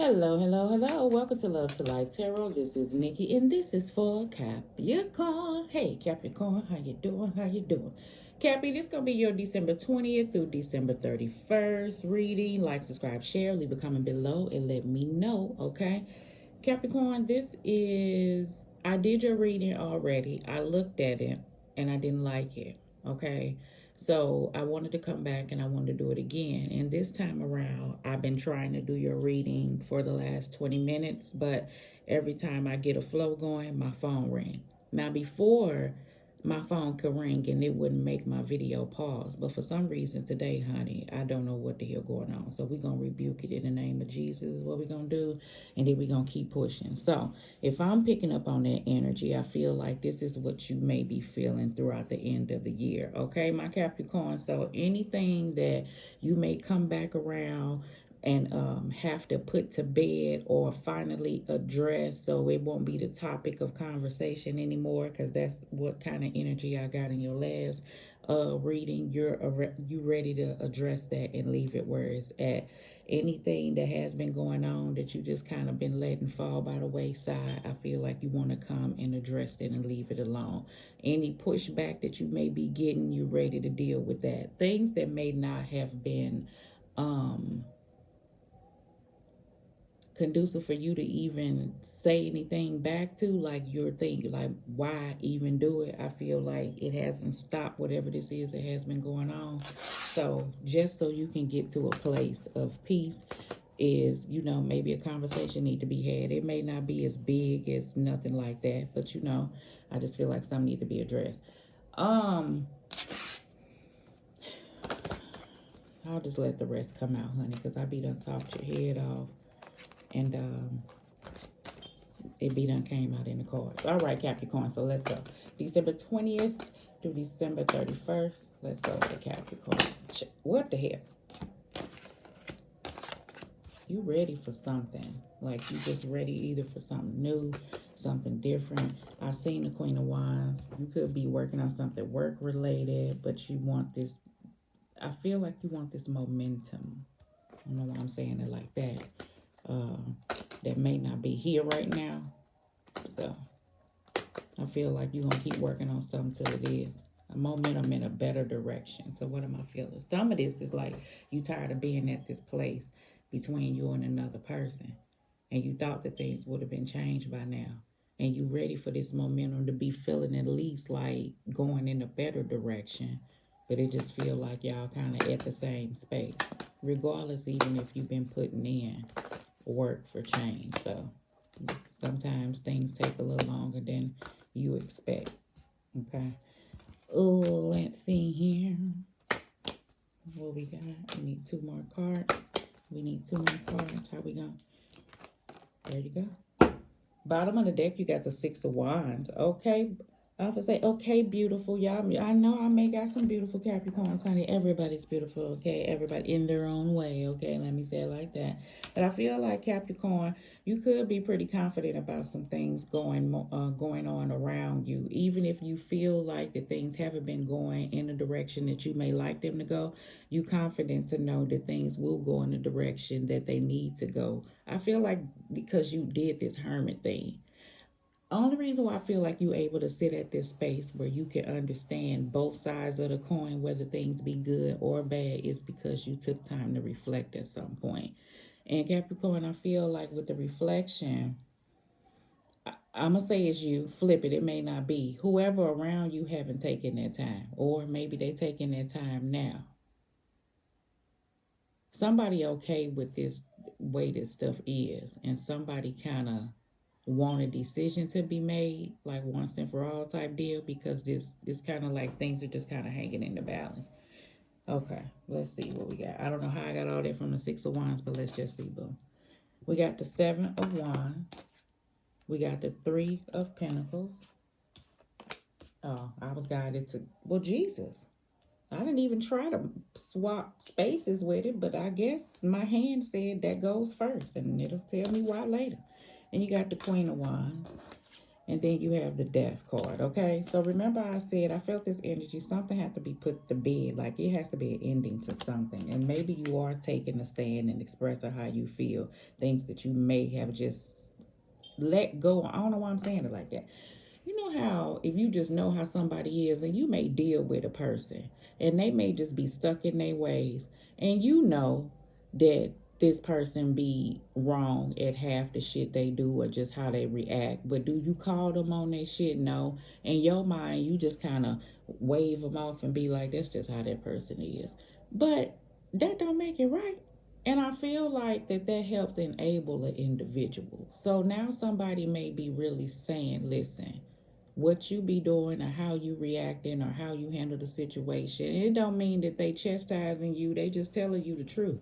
Hello, hello, hello. Welcome to Love to Light Tarot. This is Nikki, and this is for Capricorn. Hey, Capricorn, how you doing? How you doing? Cappy, this going to be your December 20th through December 31st reading. Like, subscribe, share, leave a comment below, and let me know, okay? Capricorn, this is... I did your reading already. I looked at it, and I didn't like it, okay? So I wanted to come back and I wanted to do it again. And this time around, I've been trying to do your reading for the last 20 minutes, but every time I get a flow going, my phone rings. Now, before, my phone could ring and it wouldn't make my video pause. But for some reason today, honey, I don't know what the hell going on. So we're going to rebuke it in the name of Jesus, is what we're going to do. And then we're going to keep pushing. So if I'm picking up on that energy, I feel like this is what you may be feeling throughout the end of the year. Okay, my Capricorn. So anything that you may come back around and have to put to bed or finally address, so it won't be the topic of conversation anymore, because that's what kind of energy I got in your last reading. You ready to address that and leave it where it's at. Anything that has been going on that you just kind of been letting fall by the wayside, I feel like you want to come and address it and leave it alone. Any pushback that you may be getting, you ready to deal with that. Things that may not have been conducive for you to even say anything back to, like you're thinking, like, why even do it? I feel like it hasn't stopped whatever this is that has been going on. So just so you can get to a place of peace, is, maybe a conversation need to be had. It may not be as big as nothing like that, but I just feel like some need to be addressed. I'll just let the rest come out, honey, because I be done talked your head off. And it be done came out in the cards. All right, Capricorn, so let's go. December 20th through December 31st. Let's go for Capricorn. What the hell? You ready for something. Like, you just ready either for something new, something different. I seen the Queen of Wands. You could be working on something work-related, but you want this... I feel like you want this momentum. I don't know why I'm saying it like that. That may not be here right now. So I feel like you're going to keep working on something till it is. A momentum in a better direction. So what am I feeling? Some of this is like you tired of being at this place between you and another person. And you thought that things would have been changed by now. And you ready for this momentum to be feeling at least like going in a better direction. But it just feel like y'all kind of at the same space. Regardless, even if you've been putting in work for change. So sometimes things take a little longer than you expect. Okay. Oh, let's see here. What we got? We need 2 more cards. We need 2 more cards. How we go? There you go. Bottom of the deck, you got the 6 of Wands. Okay. I have to say, okay, beautiful. Y'all, I know I may got some beautiful Capricorns, honey. Everybody's beautiful, okay? Everybody in their own way, okay? Let me say it like that. But I feel like, Capricorn, you could be pretty confident about some things going on around you. Even if you feel like the things haven't been going in the direction that you may like them to go, you confident to know that things will go in the direction that they need to go. I feel like because you did this hermit thing. Only reason why I feel like you're able to sit at this space where you can understand both sides of the coin, whether things be good or bad, is because you took time to reflect at some point. And Capricorn, I feel like with the reflection, I'm going to say it's you. Flip it. It may not be. Whoever around you haven't taken their time. Or maybe they taking their time now. Somebody okay with this way this stuff is. And somebody kind of want a decision to be made, like once and for all type deal, because this kind of like things are just kind of hanging in the balance. Okay, let's see what we got. I don't know how I got all that from the 6 of Wands, but let's just see, boo. We got the 7 of Wands. We got the 3 of Pentacles. Oh, I was guided to, well, Jesus. I didn't even try to swap spaces with it, but I guess my hand said that goes first, and it'll tell me why later. And you got the Queen of Wands. And then you have the death card, okay? So remember I said I felt this energy. Something has to be put to bed. Like it has to be an ending to something. And maybe you are taking a stand and expressing how you feel. Things that you may have just let go. I don't know why I'm saying it like that. You know how if you just know how somebody is and you may deal with a person and they may just be stuck in their ways and you know that this person be wrong at half the shit they do or just how they react, but do you call them on their shit? No. In your mind you just kind of wave them off and be like, that's just how that person is, but that don't make it right. And I feel like that helps enable an individual. So now somebody may be really saying, listen, what you be doing or how you reacting or how you handle the situation. It don't mean that they chastising you. They just telling you the truth.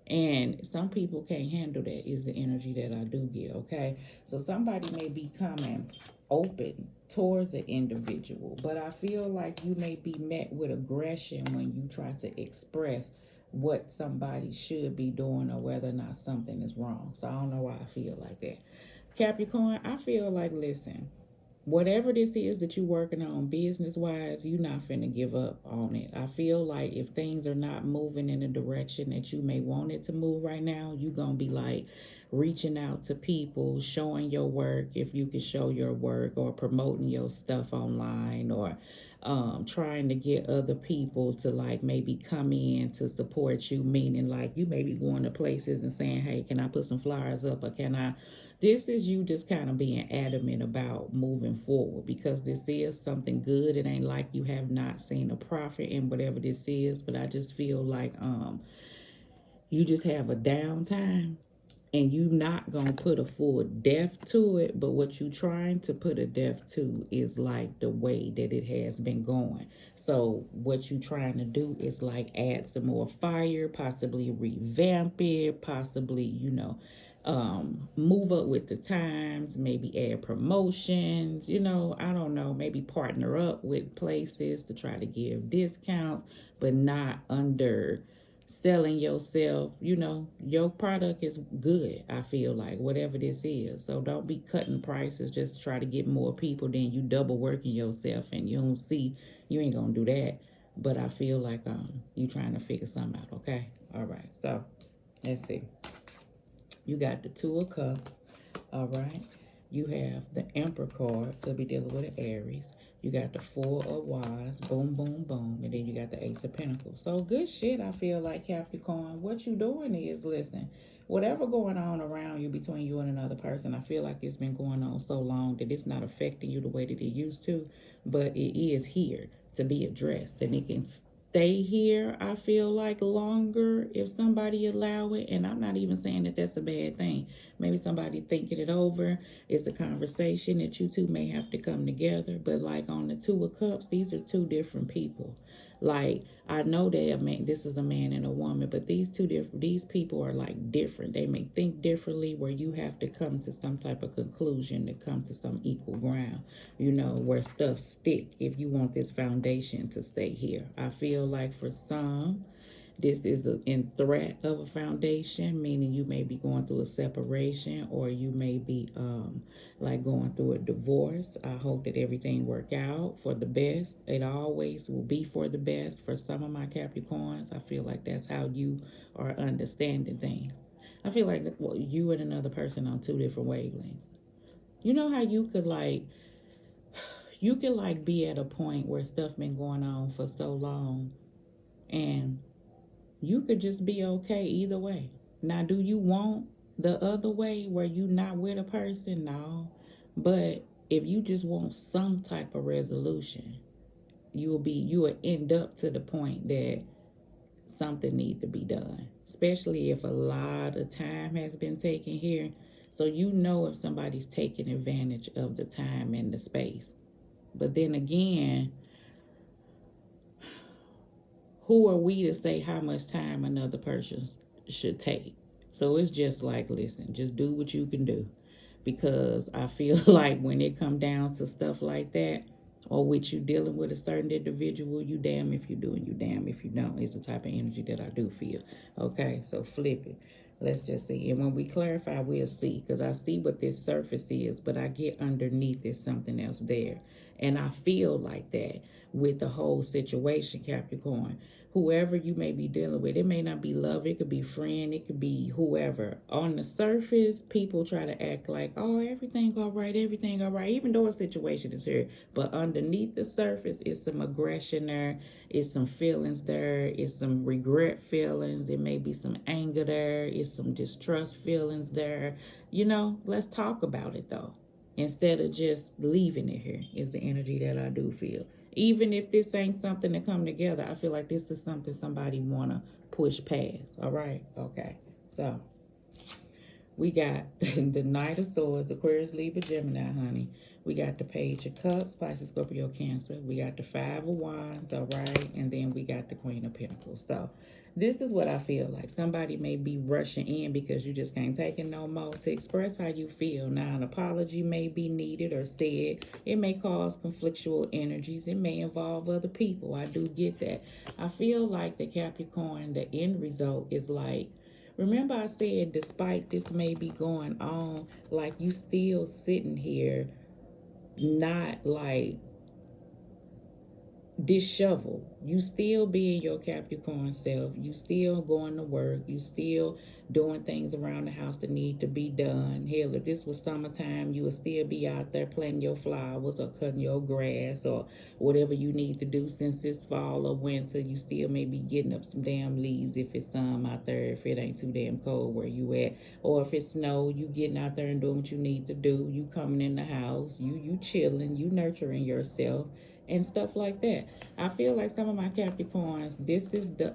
And some people can't handle that is the energy that I do get, okay? So somebody may be coming open towards an individual, but I feel like you may be met with aggression when you try to express what somebody should be doing or whether or not something is wrong. So I don't know why I feel like that. Capricorn, I feel like, listen, whatever this is that you're working on business wise, you're not finna give up on it. I feel like if things are not moving in the direction that you may want it to move right now, you're gonna be like reaching out to people, showing your work if you can show your work, or promoting your stuff online, or trying to get other people to like maybe come in to support you, meaning like you may be going to places and saying, hey, can I put some flyers up, or can I, this is you just kind of being adamant about moving forward because this is something good. It ain't like you have not seen a profit in whatever this is, but I just feel like you just have a downtime and you not gonna put a full depth to it, but what you trying to put a depth to is like the way that it has been going. So what you trying to do is like add some more fire, possibly revamp it, possibly, move up with the times, maybe add promotions, I don't know, maybe partner up with places to try to give discounts, but not under selling yourself. Your product is good, I feel like, whatever this is. So don't be cutting prices just to try to get more people, then you double working yourself and you don't see, you ain't gonna do that. But I feel like you trying to figure something out, okay? All right, so let's see. You got the Two of Cups, all right? You have the Emperor card, could be dealing with an Aries. You got the Four of Wands, boom, boom, boom. And then you got the Ace of Pentacles. So good shit, I feel like, Capricorn. What you doing is, listen, whatever going on around you between you and another person, I feel like it's been going on so long that it's not affecting you the way that it used to. But it is here to be addressed. And it can stay here, I feel like, longer if somebody allow it. And I'm not even saying that that's a bad thing. Maybe somebody thinking it over. It's a conversation that you two may have to come together. But like on the Two of Cups, these are two different people. Like, I know that a man, this is a man and a woman, but these people are like different. They may think differently, where you have to come to some type of conclusion to come to some equal ground, where stuff stick if you want this foundation to stay here. I feel like for some, this is in threat of a foundation, meaning you may be going through a separation, or you may be like going through a divorce. I hope that everything work out for the best. It always will be for the best for some of my Capricorns. I feel like that's how you are understanding things. I feel like you and another person on two different wavelengths. You know how you could be at a point where stuff been going on for so long, and you could just be okay either way. Now, do you want the other way where you not with a person? No. But if you just want some type of resolution, you will end up to the point that something needs to be done. Especially if a lot of time has been taken here. So you know if somebody's taking advantage of the time and the space. But then again, who are we to say how much time another person should take? So it's just like, listen, just do what you can do. Because I feel like when it come down to stuff like that, or with you dealing with a certain individual, you damn if you do and you damn if you don't. It's the type of energy that I do feel. Okay, so flip it. Let's just see. And when we clarify, we'll see. Because I see what this surface is, but I get underneath there's something else there. And I feel like that with the whole situation, Capricorn. Whoever you may be dealing with, it may not be love, it could be friend, it could be whoever. On the surface, people try to act like, oh, everything all right, everything all right, even though a situation is here. But underneath the surface is some aggression there, is some feelings there, is some regret feelings, it may be some anger there, is some distrust feelings there. You know, let's talk about it though. Instead of just leaving it here, is the energy that I do feel. Even if this ain't something to come together, I feel like this is something somebody wanna push past. All right, okay. So we got the Knight of Swords, Aquarius, Libra, Gemini, honey. We got the Page of Cups, Pisces, Scorpio, Cancer. We got the Five of Wands, all right? And then we got the Queen of Pentacles. So this is what I feel like. Somebody may be rushing in because you just can't take it no more to express how you feel. Now, an apology may be needed or said. It may cause conflictual energies. It may involve other people. I do get that. I feel like the Capricorn, the end result is like, remember I said, despite this may be going on, like you still sitting here, not like disheveled. You still being your Capricorn self. You still going to work. You still doing things around the house that need to be done. Hell, if this was summertime, you would still be out there planting your flowers or cutting your grass or whatever you need to do. Since it's fall or winter, you still may be getting up some damn leaves if it's some out there, if it ain't too damn cold where you at. Or if it's snow, you getting out there and doing what you need to do. You coming in the house. You chilling. You nurturing yourself and stuff like that. I feel like some of my Capricorns, this is the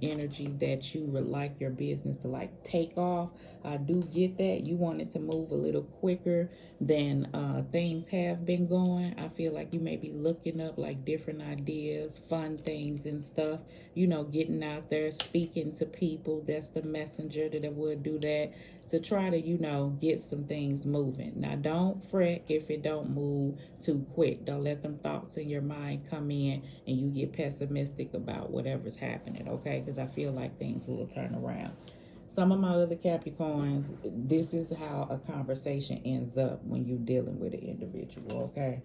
energy that you would like your business to like take off. I do get that. You want it to move a little quicker than things have been going. I feel like you may be looking up like different ideas, fun things and stuff. You know, getting out there, speaking to people. That's the messenger that would do that to try to, you know, get some things moving. Now, don't fret if it don't move too quick. Don't let them thoughts in your mind come in and you get pessimistic about whatever's happening, okay? Because I feel like things will turn around. Some of my other Capricorns, this is how a conversation ends up when you're dealing with an individual, okay?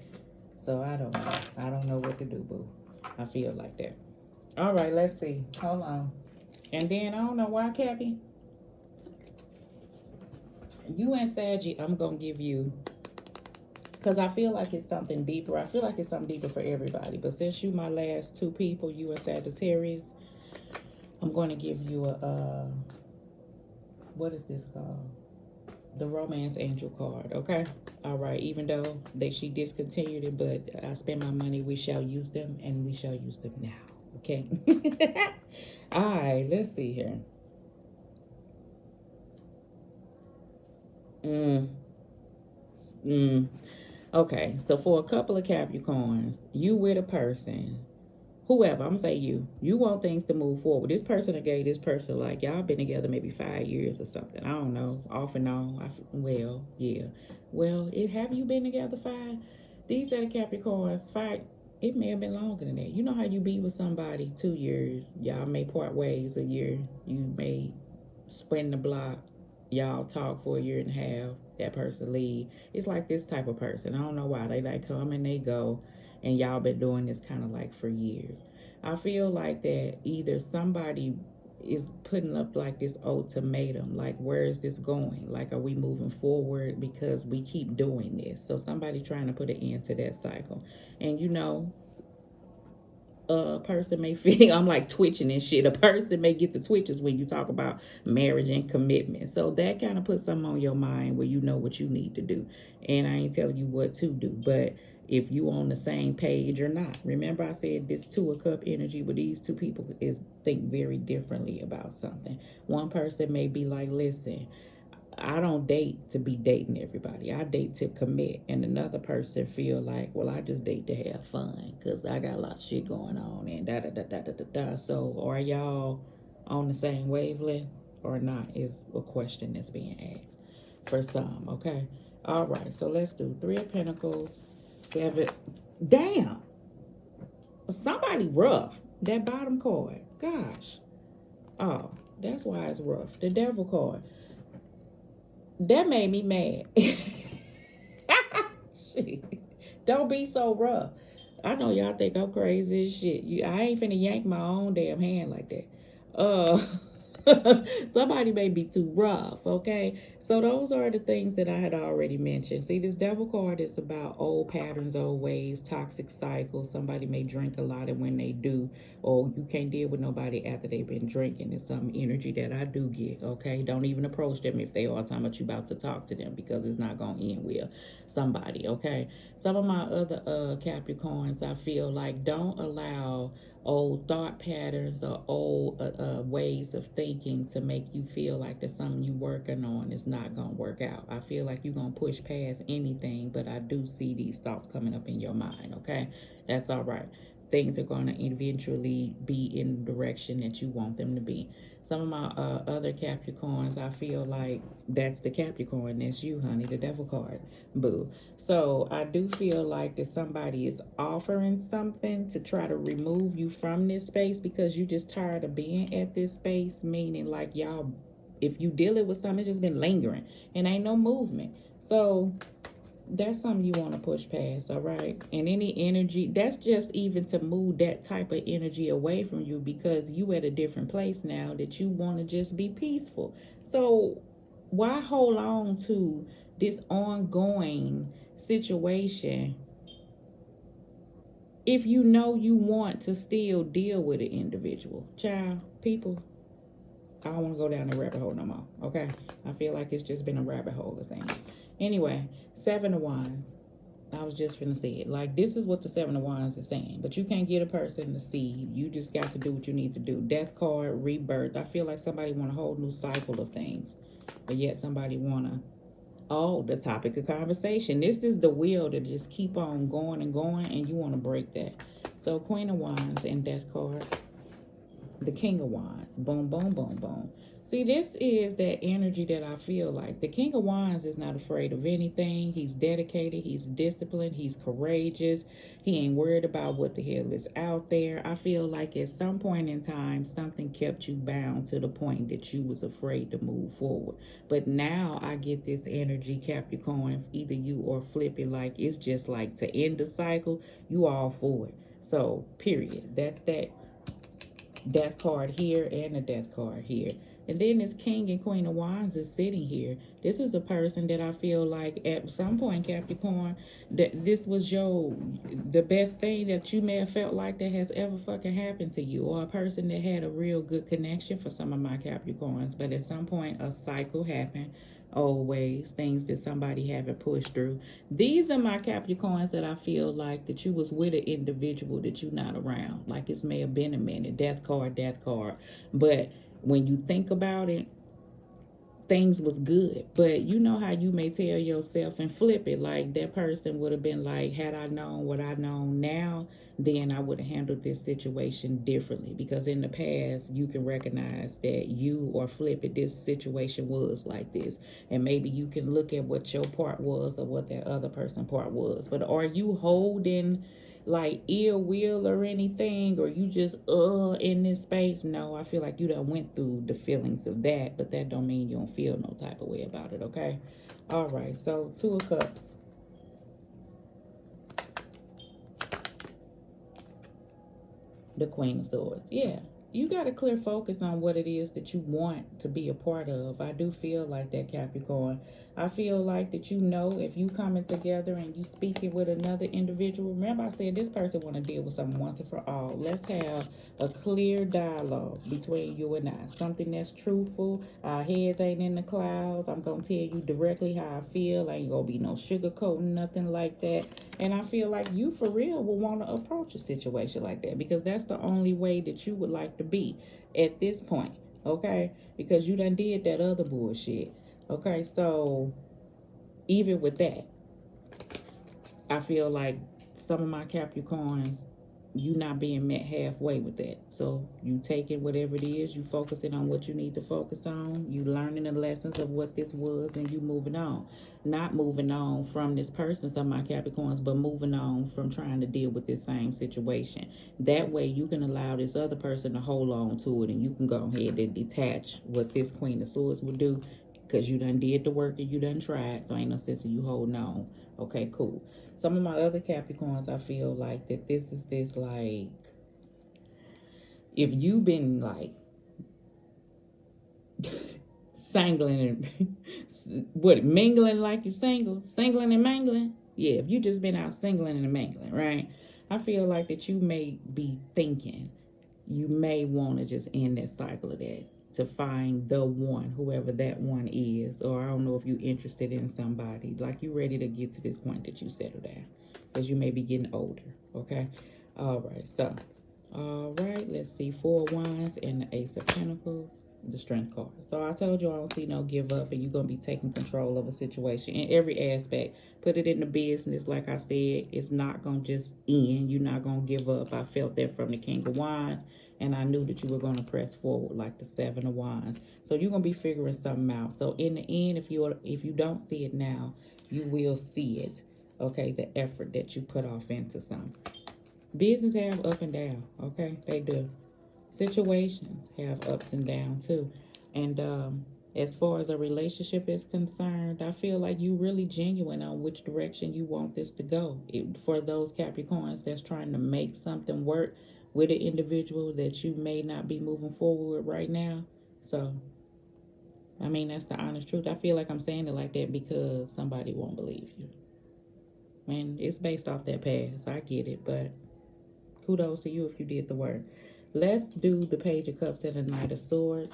So I don't know. I don't know what to do, boo. I feel like that. All right, let's see. Hold on. And then I don't know why, Cappy. You and Saggy, I'm going to give you, because I feel like it's something deeper. I feel like it's something deeper for everybody. But since you my last two people, you and Sagittarius, I'm going to give you a, what is this called? The Romance Angel card, okay? All right, even though she discontinued it, but I spend my money, we shall use them, and we shall use them now, okay? All right, let's see here. Okay, so for a couple of Capricorns, you with a person, whoever, I'm gonna say you want things to move forward. This person that gave this person, like, y'all been together maybe 5 years or something. I don't know, off and on. Well, yeah. Well, have you been together 5? These are the Capricorns, 5. It may have been longer than that. You know how you be with somebody 2 years, y'all may part ways a year. You may spin the block. Y'all talk for a year and a half. That person leave. It's like this type of person. I don't know why. They like come and they go. And y'all been doing this kind of like for years. I feel like that either somebody is putting up like this ultimatum. Like, where is this going? Like, are we moving forward? Because we keep doing this. So somebody trying to put an end to that cycle. And you know, a person may feel, I'm like twitching and shit. A person may get the twitches when you talk about marriage and commitment. So that kind of puts something on your mind where you know what you need to do. And I ain't telling you what to do, but if you on the same page or not. Remember I said this 2 of Cup energy with these two people is think very differently about something. One person may be like, listen, I don't date to be dating everybody. I date to commit. And another person feel like, well, I just date to have fun because I got a lot of shit going on and da-da-da-da-da-da-da. So are y'all on the same wavelength or not is a question that's being asked for some, okay? All right, so let's do 3 of Pentacles, 7. Damn. Somebody rough. That bottom card. Gosh. Oh, That's why it's rough. The devil card. That made me mad. Shit. Don't be so rough. I know y'all think I'm crazy as shit. I ain't finna yank my own damn hand like that. Uh Somebody may be too rough, okay? So those are the things that I had already mentioned. See, this devil card is about old patterns, old ways, toxic cycles. Somebody may drink a lot, and when they do, or you can't deal with nobody after they've been drinking. It's some energy that I do get, okay? Don't even approach them if they are talking about you about to talk to them, because it's not gonna end well. Somebody, okay? Some of my other Capricorns, I feel like, don't allow old thought patterns or old ways of thinking to make you feel like there's something you working on is not gonna work out. I feel like you're gonna push past anything, but I do see these thoughts coming up in your mind, okay? That's all right. Things are gonna eventually be in the direction that you want them to be. Some of my other Capricorns, I feel like that's the Capricorn. That's you, honey, the devil card. Boo. So I do feel like that somebody is offering something to try to remove you from this space because you just tired of being at this space, meaning like y'all, if you dealing with something, it's just been lingering and ain't no movement. So that's something you want to push past, all right? And any energy, that's just even to move that type of energy away from you, because you at a different place now that you want to just be peaceful. So why hold on to this ongoing situation if you know you want to still deal with an individual? Child, people, I don't want to go down the rabbit hole no more, okay? I feel like it's just been a rabbit hole of things. Anyway, Seven of Wands. I was just finna say it. Like, this is what the Seven of Wands is saying. But you can't get a person to see. You just got to do what you need to do. Death card, rebirth. I feel like somebody want a whole new cycle of things. But yet somebody want to... Oh, the topic of conversation. This is the will to just keep on going and going. And you want to break that. So, Queen of Wands and Death card. The King of Wands. Boom, boom, boom, boom. See, this is that energy that I feel like. The King of Wands is not afraid of anything. He's dedicated. He's disciplined. He's courageous. He ain't worried about what the hell is out there. I feel like at some point in time, something kept you bound to the point that you was afraid to move forward. But now I get this energy, Capricorn, either you or flip it, like it's just like to end the cycle, you all for it. So, period. That's that Death card here and the Death card here. And then this King and Queen of Wands is sitting here. This is a person that I feel like at some point, Capricorn, that this was the best thing that you may have felt like that has ever fucking happened to you. Or a person that had a real good connection for some of my Capricorns. But at some point, a cycle happened. Old ways, things that somebody haven't pushed through. These are my Capricorns that I feel like that you was with an individual that you not around. Like it may have been a minute. Death card, death card. But when you think about it, things was good. But you know how you may tell yourself and flip it, like that person would have been like, had I known what I know now, then I would have handled this situation differently. Because in the past, you can recognize that you, or flip it, this situation was like this. And maybe you can look at what your part was or what that other person's part was. But are you holding like ill will or anything, or you just in this space? No, I feel like you done went through the feelings of that, but that don't mean you don't feel no type of way about it, okay? All right, so Two of Cups. The Queen of Swords. Yeah, you got a clear focus on what it is that you want to be a part of. I do feel like that, Capricorn. I feel like that, you know, if you coming together and you speaking with another individual. Remember I said this person want to deal with something once and for all. Let's have a clear dialogue between you and I. Something that's truthful. Our heads ain't in the clouds. I'm going to tell you directly how I feel. Ain't going to be no sugarcoating, nothing like that. And I feel like you for real will want to approach a situation like that, because that's the only way that you would like to be at this point, okay? Because you done did that other bullshit, okay? So even with that, I feel like some of my Capricorns you not being met halfway with that. So you taking whatever it is, you focusing on what you need to focus on, you learning the lessons of what this was, and you moving on. Not moving on from this person, some of my Capricorns, but moving on from trying to deal with this same situation. That way you can allow this other person to hold on to it, and you can go ahead and detach what this Queen of Swords would do, because you done did the work and you done tried, so ain't no sense of you holding on. Okay, cool. Some of my other Capricorns, I feel like that this is this, like, if you've been like singling and what, mingling like you're single, singling and mangling. Yeah, if you just been out singling and mangling, right? I feel like that you may be thinking you may want to just end that cycle of that, to find the one, whoever that one is. Or I don't know if you're interested in somebody, like you ready to get to this point that you settle down, because you may be getting older. Okay, all right. So all right, let's see, Four of Wands and the Ace of Pentacles, the Strength card. So I told you I don't see no give up, and you're going to be taking control of a situation in every aspect. Put it in the business, like I said, it's not going to just end. You're not going to give up. I felt that from the King of Wands, and I knew that you were going to press forward like the Seven of Wands. So you're going to be figuring something out. So in the end, if you don't see it now, you will see it. Okay, the effort that you put off into something. Business have up and down, okay? They do. Situations have ups and downs too. And as far as a relationship is concerned, I feel like you really genuine on which direction you want this to go. For those Capricorns that's trying to make something work with an individual that you may not be moving forward with right now. So, I mean, that's the honest truth. I feel like I'm saying it like that because somebody won't believe you. And it's based off that past. I get it, but kudos to you if you did the work. Let's do the Page of Cups and the Knight of Swords,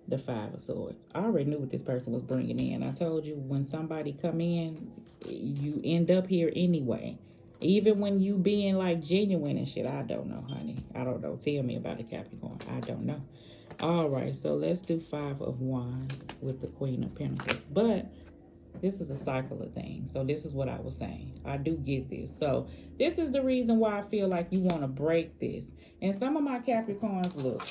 the Five of Swords. I already knew what this person was bringing in. I told you when somebody come in, you end up here anyway. Even when you being like genuine and shit. I don't know, honey. I don't know. Tell me about a Capricorn. I don't know. All right, so let's do Five of Wands with the Queen of Pentacles. But this is a cycle of things. So this is what I was saying. I do get this. So this is the reason why I feel like you want to break this. And some of my Capricorns, look.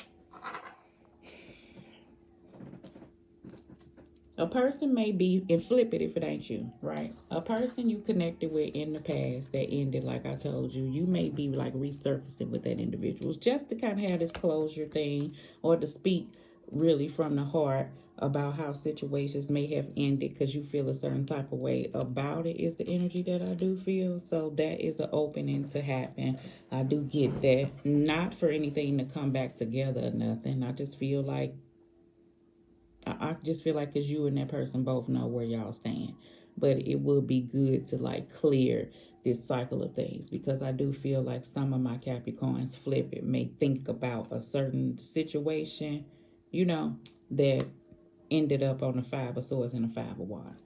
A person may be, and flip it if it ain't you, right? A person you connected with in the past that ended, like I told you, you may be like resurfacing with that individual just to kind of have this closure thing, or to speak really from the heart about how situations may have ended because you feel a certain type of way about it, is the energy that I do feel. So that is an opening to happen. I do get that. Not for anything to come back together or nothing. I just feel like because you and that person both know where y'all stand. But it would be good to like clear this cycle of things, because I do feel like some of my Capricorns flip it, may think about a certain situation, you know, that ended up on the Five of Swords and the Five of Wands.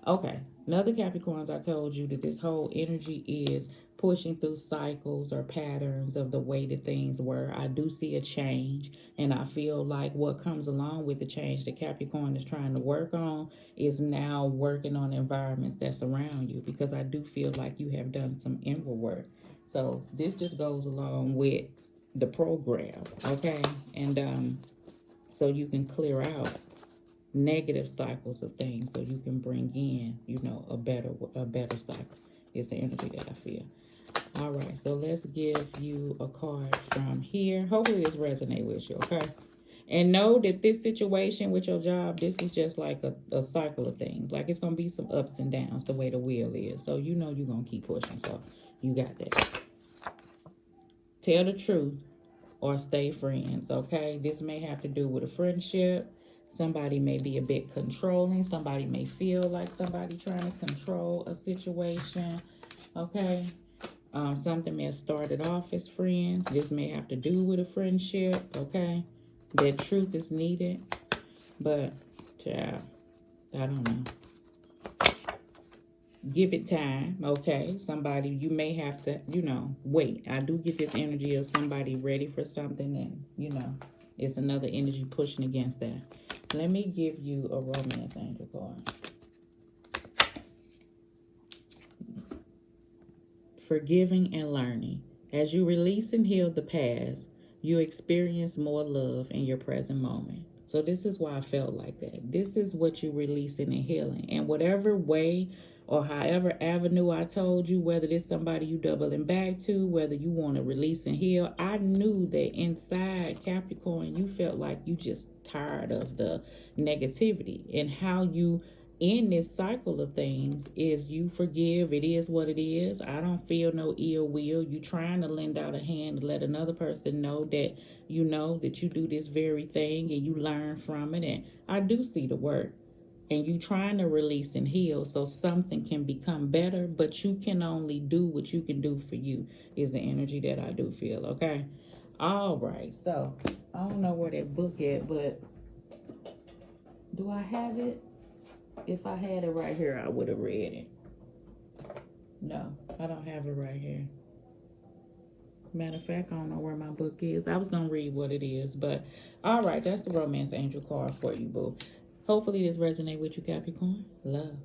Okay, another Capricorns, I told you that this whole energy is pushing through cycles or patterns of the way that things were. I do see a change, and I feel like what comes along with the change that Capricorn is trying to work on is now working on environments that's around you, because I do feel like you have done some inward work. So this just goes along with the program, okay? And so you can clear out negative cycles of things, so you can bring in, you know, a better cycle is the energy that I feel. All right, so let's give you a card from here. Hopefully this resonates with you, okay? And know that this situation with your job, this is just like a cycle of things. Like, it's going to be some ups and downs the way the wheel is. So you know you're going to keep pushing. So you got that. Tell the truth or stay friends, okay? This may have to do with a friendship. Somebody may be a bit controlling. Somebody may feel like somebody trying to control a situation, okay? Something may have started off as friends. This may have to do with a friendship, okay? That truth is needed. But, child, I don't know. Give it time, okay? Somebody, you may have to, you know, wait. I do get this energy of somebody ready for something, and, you know, it's another energy pushing against that. Let me give you a romance angel card. Forgiving and learning. As you release and heal the past, you experience more love in your present moment. So this is why I felt like that. This is what you're releasing and healing. And whatever way or however avenue I told you, whether it's somebody you doubling back to, whether you want to release and heal, I knew that inside Capricorn, you felt like you just tired of the negativity. And how you in this cycle of things is you forgive. It is what it is. I don't feel no ill will. You trying to lend out a hand to let another person know that you do this very thing and you learn from it. And I do see the work. And you trying to release and heal so something can become better, but you can only do what you can do for you, is the energy that I do feel. Okay. All right. So I don't know where that book is, but do I have it? If I had it right here, I would have read it. No, I don't have it right here. Matter of fact, I don't know where my book is. I was going to read what it is, but all right, that's the Romance Angel card for you, boo. Hopefully this resonates with you, Capricorn. Love.